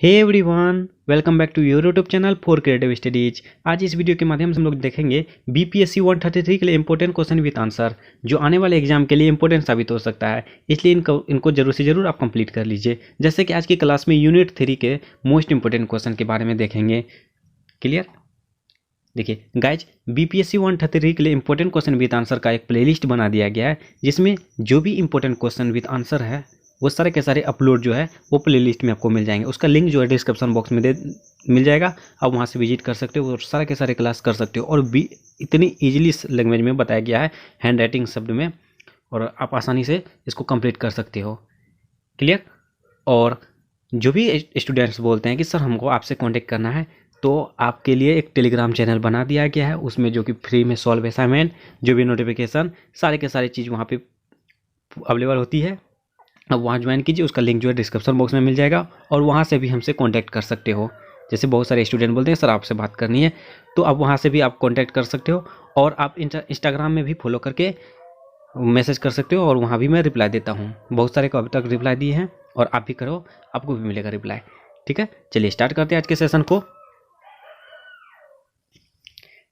Hey everyone, welcome back to your YouTube channel for creative studies. आज इस video के माध्यम से हम लोग देखेंगे बीपीएससी 133 के लिए इंपॉर्टेंट क्वेश्चन विद आंसर, जो आने वाले एग्जाम के लिए इंपॉर्टेंट साबित हो सकता है। इसलिए इनको जरूर से जरूर आप कंप्लीट कर लीजिए। जैसे कि आज की क्लास में यूनिट 3 के मोस्ट इंपॉर्टेंट क्वेश्चन के बारे में देखेंगे। क्लियर? देखिए गाइज, बीपीएससी 133 के लिए इंपॉर्टेंट क्वेश्चन विद आंसर का एक प्लेलिस्ट बना दिया गया है, जिसमें जो भी इंपॉर्टेंट क्वेश्चन विद आंसर है वो सारे के सारे अपलोड जो है वो प्लेलिस्ट में आपको मिल जाएंगे। उसका लिंक जो है डिस्क्रिप्शन बॉक्स में मिल जाएगा। आप वहाँ से विजिट कर सकते हो और सारे के सारे क्लास कर सकते हो। और भी इतनी ईजिली लैंग्वेज में बताया गया है, हैंड राइटिंग शब्द में, और आप आसानी से इसको कंप्लीट कर सकते हो। क्लियर? और जो भी स्टूडेंट्स बोलते हैं कि सर हमको आपसे कॉन्टेक्ट करना है, तो आपके लिए एक टेलीग्राम चैनल बना दिया गया है, उसमें जो कि फ्री में सॉल्व असाइनमेंट, जो भी नोटिफिकेशन, सारे के सारे चीज़ वहाँ पे अवेलेबल होती है। अब वहाँ ज्वाइन कीजिए, उसका लिंक जो है डिस्क्रिप्शन बॉक्स में मिल जाएगा, और वहाँ से भी हमसे कांटेक्ट कर सकते हो। जैसे बहुत सारे स्टूडेंट बोलते हैं सर आपसे बात करनी है, तो अब वहाँ से भी आप कांटेक्ट कर सकते हो। और आप इंस्टाग्राम में भी फॉलो करके मैसेज कर सकते हो, और वहाँ भी मैं रिप्लाई देता हूँ। बहुत सारे को अभी तक रिप्लाई दिए हैं, और आप भी करो, आपको भी मिलेगा रिप्लाई। ठीक है, चलिए स्टार्ट करते हैं आज के सेशन को।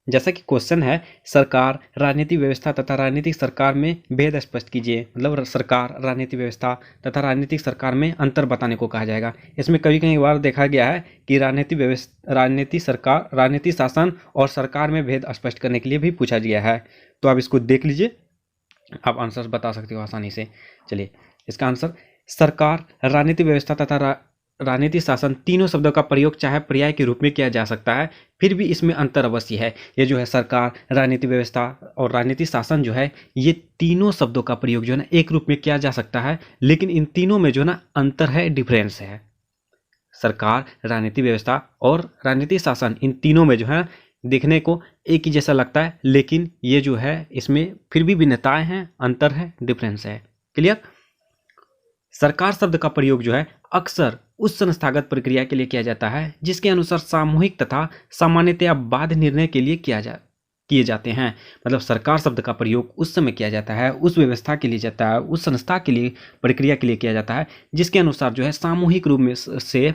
जैसा कि क्वेश्चन है, सरकार, राजनीतिक व्यवस्था तथा राजनीतिक सरकार में भेद स्पष्ट कीजिए। मतलब सरकार, राजनीतिक व्यवस्था तथा राजनीतिक सरकार में अंतर बताने को कहा जाएगा। इसमें कभी कई बार देखा गया है कि राजनीतिक व्यवस्था, राजनीतिक सरकार, राजनीतिक शासन और सरकार में भेद स्पष्ट करने के लिए भी पूछा गया है। तो आप इसको देख लीजिए, आप आंसर बता सकते हो आसानी से। चलिए इसका आंसर, सरकार, राजनीतिक व्यवस्था तथा राजनीतिक शासन तीनों शब्दों का प्रयोग चाहे पर्याय के रूप में किया जा सकता है, फिर भी इसमें अंतर अवश्य है। ये जो है सरकार, राजनीतिक व्यवस्था और राजनीतिक शासन जो है, ये तीनों शब्दों का प्रयोग जो है ना एक रूप में किया जा सकता है, लेकिन इन तीनों में जो है ना अंतर है, डिफरेंस है। सरकार, राजनीतिक व्यवस्था और राजनीतिक शासन, इन तीनों में जो है देखने को एक ही जैसा लगता है, लेकिन ये जो है इसमें फिर भी भिन्नताएं हैं, अंतर है, डिफरेंस है। क्लियर? सरकार शब्द का प्रयोग जो है अक्सर उस संस्थागत प्रक्रिया के लिए किया जाता है जिसके अनुसार सामूहिक तथा सामान्यतया बाध्य निर्णय के लिए किए जाते हैं। मतलब सरकार शब्द का प्रयोग उस समय किया जाता है, उस व्यवस्था के लिए जाता है, उस संस्था के लिए, प्रक्रिया के लिए किया जाता है जिसके अनुसार जो है सामूहिक रूप में से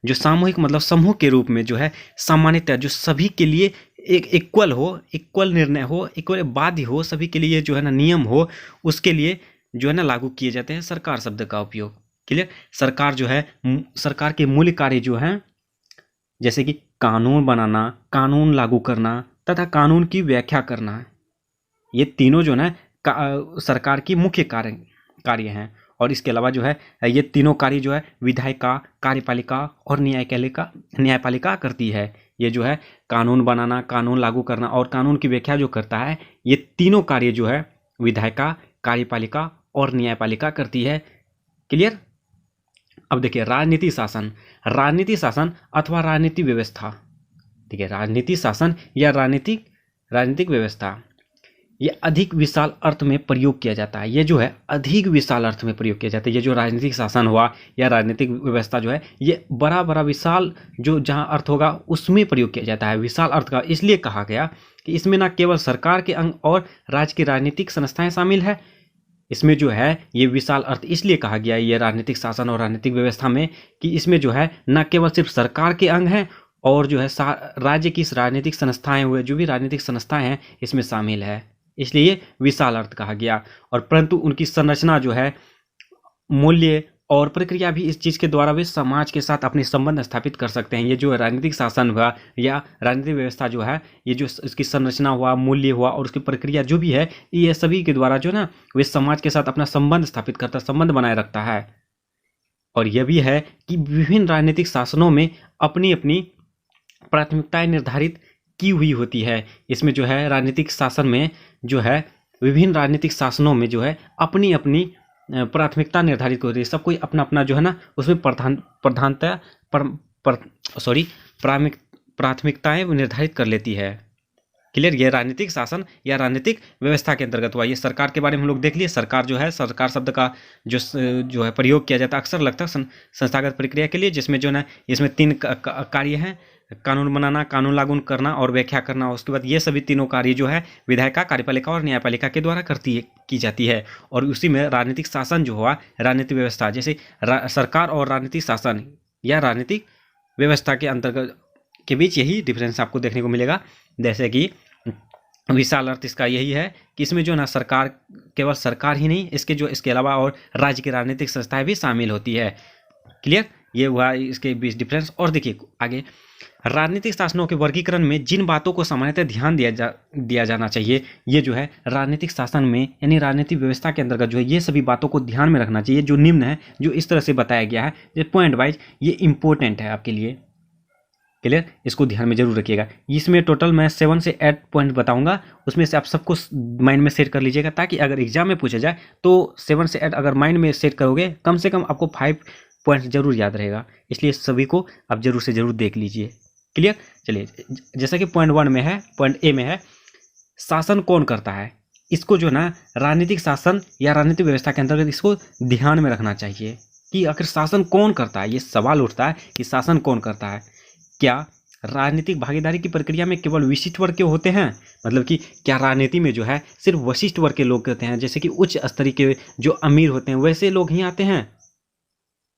जो सामूहिक मतलब समूह के रूप में जो है सामान्यतः जो सभी के लिए एक इक्वल हो, इक्वल निर्णय हो, इक्वल बाध्य हो, सभी के लिए जो है ना नियम हो, उसके लिए जो है ना लागू किए जाते हैं सरकार शब्द का उपयोग। क्लियर? सरकार जो है, सरकार के मूल कार्य जो है जैसे कि कानून बनाना, कानून लागू करना तथा कानून की व्याख्या करना है, ये तीनों जो है सरकार की मुख्य कार्य हैं। और इसके अलावा जो है ये तीनों कार्य जो है विधायिका, कार्यपालिका और न्यायपालिका करती है। ये जो है कानून बनाना, कानून लागू करना और कानून की व्याख्या जो करता है, ये तीनों कार्य जो है विधायिका, कार्यपालिका और न्यायपालिका करती है। क्लियर? अब देखिए राजनीतिक शासन, राजनीतिक शासन अथवा राजनीतिक व्यवस्था। ठीक है, राजनीतिक शासन या राजनीतिक व्यवस्था, ये अधिक विशाल अर्थ में प्रयोग किया जाता है। ये जो है अधिक विशाल अर्थ में प्रयोग किया जाता है। ये जो राजनीतिक शासन हुआ या राजनीतिक व्यवस्था जो है, ये बड़ा बड़ा विशाल जो जहाँ अर्थ होगा उसमें प्रयोग किया जाता है। विशाल अर्थ का इसलिए कहा गया कि इसमें न केवल सरकार के अंग और राज्य की राजनीतिक संस्थाएं शामिल है, इसमें जो है ये विशाल अर्थ इसलिए कहा गया है ये राजनीतिक शासन और राजनीतिक व्यवस्था में कि इसमें जो है न केवल सिर्फ सरकार के अंग हैं, और जो है राज्य की राजनीतिक संस्थाएं हुए, जो भी राजनीतिक संस्थाएं हैं इसमें शामिल है, इसलिए विशाल अर्थ कहा गया। और परंतु उनकी संरचना जो है, मूल्य और प्रक्रिया भी इस चीज़ के द्वारा वे समाज के साथ अपने संबंध स्थापित कर सकते हैं। ये जो राजनीतिक शासन हुआ या राजनीतिक व्यवस्था जो है, ये जो इसकी संरचना हुआ, मूल्य हुआ और उसकी प्रक्रिया जो भी है, ये सभी के द्वारा जो ना वे समाज के साथ अपना संबंध स्थापित करता, संबंध बनाए रखता है। और यह भी है कि विभिन्न राजनीतिक शासनों में अपनी अपनी प्राथमिकताएं निर्धारित की हुई होती है। इसमें जो है राजनीतिक शासन में जो है विभिन्न राजनीतिक शासनों में जो है अपनी अपनी प्राथमिकता निर्धारित होती है। सब कोई अपना अपना जो है ना उसमें प्राथमिकताएं निर्धारित कर लेती है। क्लियर? ये राजनीतिक शासन या राजनीतिक व्यवस्था के अंतर्गत हुआ। ये सरकार के बारे में हम लोग देख लिए। सरकार जो है, सरकार शब्द का जो है प्रयोग किया जाता है अक्सर लगता है संस्थागत प्रक्रिया के लिए, जिसमें जो है इसमें 3 कार्य हैं, कानून बनाना, कानून लागू करना और व्याख्या करना। उसके बाद ये सभी तीनों कार्य जो है विधायिका, कार्यपालिका और न्यायपालिका के द्वारा की जाती है। और उसी में राजनीतिक शासन जो हुआ, राजनीतिक व्यवस्था, जैसे सरकार और राजनीतिक शासन, या राजनीतिक व्यवस्था के अंतर्गत के बीच यही डिफरेंस आपको देखने को मिलेगा। जैसे कि विशाल अर्थ इसका यही है कि इसमें जो ना सरकार, केवल सरकार ही नहीं, इसके अलावा और राज्य की राजनीतिक संस्थाएं भी शामिल होती है। क्लियर, ये हुआ इसके बीच डिफरेंस। और देखिए आगे, राजनीतिक शासनों के वर्गीकरण में जिन बातों को सामान्यतः ध्यान दिया जाना चाहिए, ये जो है राजनीतिक शासन में यानी राजनीतिक व्यवस्था के अंतर्गत जो है ये सभी बातों को ध्यान में रखना चाहिए। जो निम्न है, जो इस तरह से बताया गया है, ये पॉइंट वाइज ये इंपॉर्टेंट है आपके लिए। क्लियर, इसको ध्यान में जरूर रखिएगा। इसमें टोटल मैं 7 से 8 पॉइंट बताऊंगा, उसमें से आप सबको माइंड में सेट कर लीजिएगा, ताकि अगर एग्जाम में पूछा जाए तो 7 से 8 अगर माइंड में सेट करोगे, कम से कम आपको 5 पॉइंट जरूर याद रहेगा। इसलिए सभी को आप जरूर से जरूर देख लीजिए। क्लियर, चलिए, जैसा कि पॉइंट 1 में है, पॉइंट ए में है, शासन कौन करता है। इसको जो ना राजनीतिक शासन या राजनीतिक व्यवस्था के अंतर्गत इसको ध्यान में रखना चाहिए कि आखिर शासन कौन करता है। ये सवाल उठता है कि शासन कौन करता है। क्या राजनीतिक भागीदारी की प्रक्रिया में केवल विशिष्ट वर्ग के होते हैं, मतलब कि क्या राजनीति में जो है सिर्फ विशिष्ट वर्ग के लोग होते हैं, जैसे कि उच्च स्तरीय के जो अमीर होते हैं वैसे लोग ही आते हैं।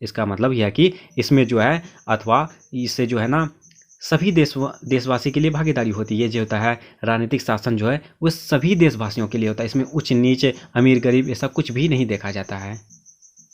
इसका मतलब यह है कि इसमें जो है, अथवा इससे जो है ना सभी देशवासी के लिए भागीदारी होती है। ये जो होता है राजनीतिक शासन जो है वो सभी देशवासियों के लिए होता है। इसमें उच्च नीच, अमीर गरीब ऐसा कुछ भी नहीं देखा जाता है।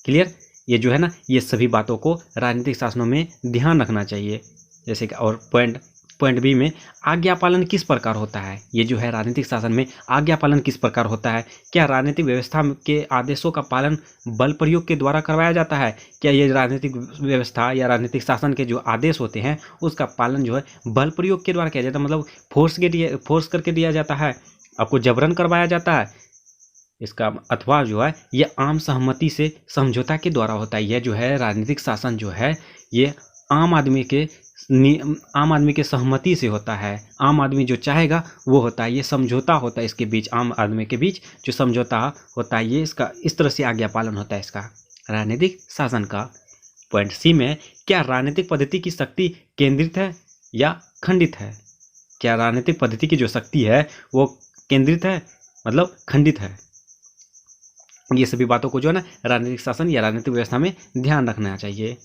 क्लियर, ये जो है ना ये सभी बातों को राजनीतिक शासनों में ध्यान रखना चाहिए। जैसे कि और पॉइंट बी में आज्ञा पालन किस प्रकार होता है। ये जो है राजनीतिक शासन में आज्ञा पालन किस प्रकार होता है। क्या राजनीतिक व्यवस्था के आदेशों का पालन बल प्रयोग के द्वारा करवाया जाता है। क्या ये राजनीतिक व्यवस्था या राजनीतिक शासन के जो आदेश होते हैं उसका पालन जो है बल प्रयोग के द्वारा किया जाता है, मतलब फोर्स करके दिया जाता है, आपको जबरन करवाया जाता है। इसका अथवा जो है ये आम सहमति से समझौता के द्वारा होता है। यह जो है राजनीतिक शासन जो है ये आम आदमी के सहमति से होता है। आम आदमी जो चाहेगा वो होता है। ये समझौता होता है इसके बीच, आम आदमी के बीच जो समझौता होता है, ये इसका इस तरह से आज्ञा पालन होता है इसका राजनीतिक शासन का। पॉइंट सी में, क्या राजनीतिक पद्धति की शक्ति केंद्रित है या खंडित है। क्या राजनीतिक पद्धति की जो शक्ति है वो केंद्रित है मतलब खंडित है। ये सभी बातों को जो है ना राजनीतिक शासन या राजनीतिक व्यवस्था में ध्यान रखना चाहिए।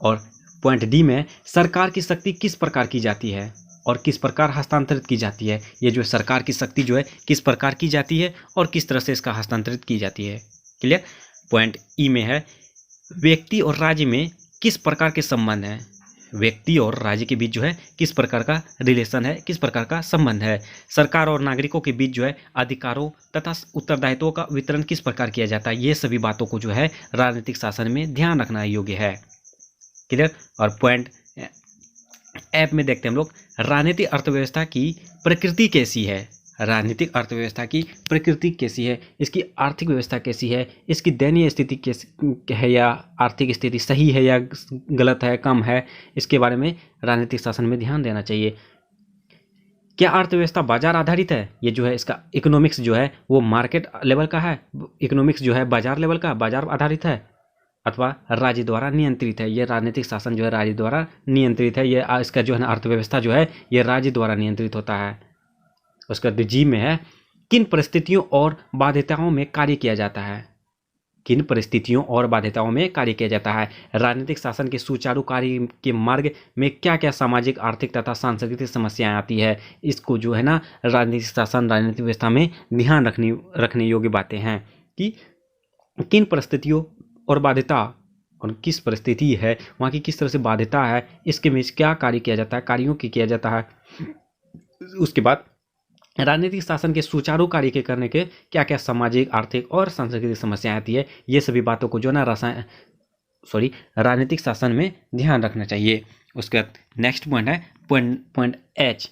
और पॉइंट डी में, सरकार की शक्ति किस प्रकार की जाती है और किस प्रकार हस्तांतरित की जाती है। ये जो सरकार की शक्ति जो है किस प्रकार की जाती है और किस तरह से इसका हस्तांतरित की जाती है। क्लियर। पॉइंट ई में है, व्यक्ति और राज्य में किस प्रकार के संबंध हैं। व्यक्ति और राज्य के बीच जो है किस प्रकार का रिलेशन है, किस प्रकार का संबंध है। सरकार और नागरिकों के बीच जो है अधिकारों तथा उत्तरदायित्वों का वितरण किस प्रकार किया जाता है। ये सभी बातों को जो है राजनीतिक शासन में ध्यान रखना योग्य है। क्लियर। और पॉइंट ऐप में देखते हैं हम लोग, राजनीतिक अर्थव्यवस्था की प्रकृति कैसी है। राजनीतिक अर्थव्यवस्था की प्रकृति कैसी है, इसकी आर्थिक व्यवस्था कैसी है, इसकी दयनीय स्थिति कैसी है या आर्थिक स्थिति सही है या गलत है, कम है, इसके बारे में राजनीतिक शासन में ध्यान देना चाहिए। क्या अर्थव्यवस्था बाजार आधारित है। ये जो है इसका इकोनॉमिक्स जो है वो मार्केट लेवल का है, इकोनॉमिक्स जो है बाजार लेवल का, बाजार आधारित है, अथवा राज्य द्वारा नियंत्रित है। ये राजनीतिक शासन जो है राज्य द्वारा नियंत्रित है। ये इसका जो है ना अर्थव्यवस्था जो है ये राज्य द्वारा नियंत्रित होता है। उसका जी में है, किन परिस्थितियों और बाध्यताओं में कार्य किया जाता है। किन परिस्थितियों और बाध्यताओं में कार्य किया जाता है। राजनीतिक शासन के सुचारू कार्य के मार्ग में क्या क्या सामाजिक, आर्थिक तथा सांस्कृतिक समस्याएं आती है। इसको जो है ना राजनीतिक शासन, राजनीतिक व्यवस्था में ध्यान रखने योग्य बातें हैं कि किन परिस्थितियों और बाध्यता और किस परिस्थिति है वहाँ की किस तरह से बाध्यता है, इसके में क्या कार्य किया जाता है, कार्यों की किया जाता है। उसके बाद राजनीतिक शासन के सुचारू कार्य के करने के क्या क्या सामाजिक, आर्थिक और सांस्कृतिक समस्याएं आती है। ये सभी बातों को जो ना राजनीतिक शासन में ध्यान रखना चाहिए। उसके बाद नेक्स्ट पॉइंट है पॉइंट एच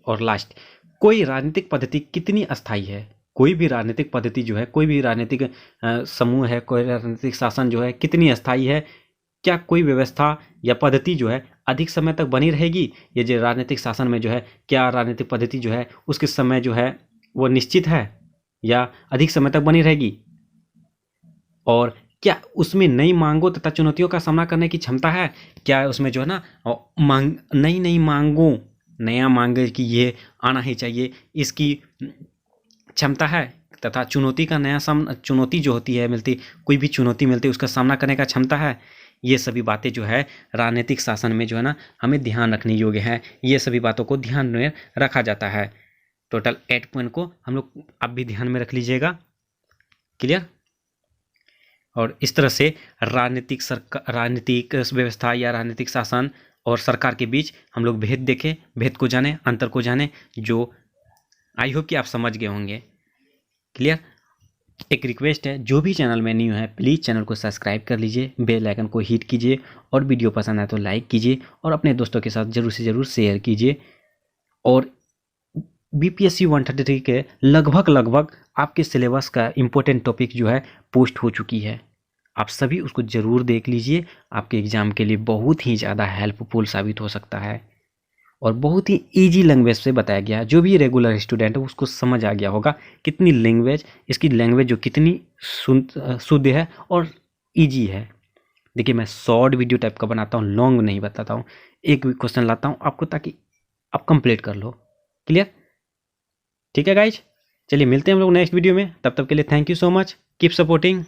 और लास्ट, कोई राजनीतिक पद्धति कितनी अस्थायी है। कोई भी राजनीतिक पद्धति जो है, कोई भी राजनीतिक समूह है, कोई राजनीतिक शासन जो है कितनी अस्थायी है। क्या कोई व्यवस्था या पद्धति जो है अधिक समय तक बनी रहेगी। ये जो राजनीतिक शासन में जो है क्या राजनीतिक पद्धति जो है उसके समय जो है वो निश्चित है या अधिक समय तक बनी रहेगी। और क्या उसमें नई मांगों तथा चुनौतियों का सामना करने की क्षमता है। क्या उसमें जो है ना नई मांगों, नया मांग कि ये आना ही चाहिए, इसकी क्षमता है तथा चुनौती का चुनौती जो होती है मिलती, कोई भी चुनौती मिलती उसका सामना करने का क्षमता है। ये सभी बातें जो है राजनीतिक शासन में जो है ना हमें ध्यान रखने योग्य है। ये सभी बातों को ध्यान में रखा जाता है। टोटल 8 पॉइंट को हम लोग आप भी ध्यान में रख लीजिएगा। क्लियर। और इस तरह से राजनीतिक व्यवस्था या राजनीतिक शासन और सरकार के बीच हम लोग भेद देखें, भेद को जाने, अंतर को जाने, जो आई होप कि आप समझ गए होंगे। क्लियर। एक रिक्वेस्ट है, जो भी चैनल में न्यू है प्लीज़ चैनल को सब्सक्राइब कर लीजिए, बेल आइकन को हिट कीजिए और वीडियो पसंद आए तो लाइक कीजिए और अपने दोस्तों के साथ जरूर से ज़रूर शेयर कीजिए। और BPSC 133 के लगभग आपके सिलेबस का इम्पोर्टेंट टॉपिक जो है पोस्ट हो चुकी है। आप सभी उसको ज़रूर देख लीजिए, आपके एग्ज़ाम के लिए बहुत ही ज़्यादा हेल्पफुल साबित हो सकता है और बहुत ही इजी लैंग्वेज से बताया गया है। जो भी रेगुलर स्टूडेंट है उसको समझ आ गया होगा कितनी लैंग्वेज, इसकी लैंग्वेज जो कितनी शुद्ध है और इजी है। देखिए मैं शॉर्ट वीडियो टाइप का बनाता हूँ, लॉन्ग नहीं बताता हूँ। एक भी क्वेश्चन लाता हूँ आपको ताकि आप कंप्लीट कर लो। क्लियर। ठीक है गाइज, चलिए मिलते हैं हम लोग नेक्स्ट वीडियो में। तब तक के लिए thank you so much, keep supporting.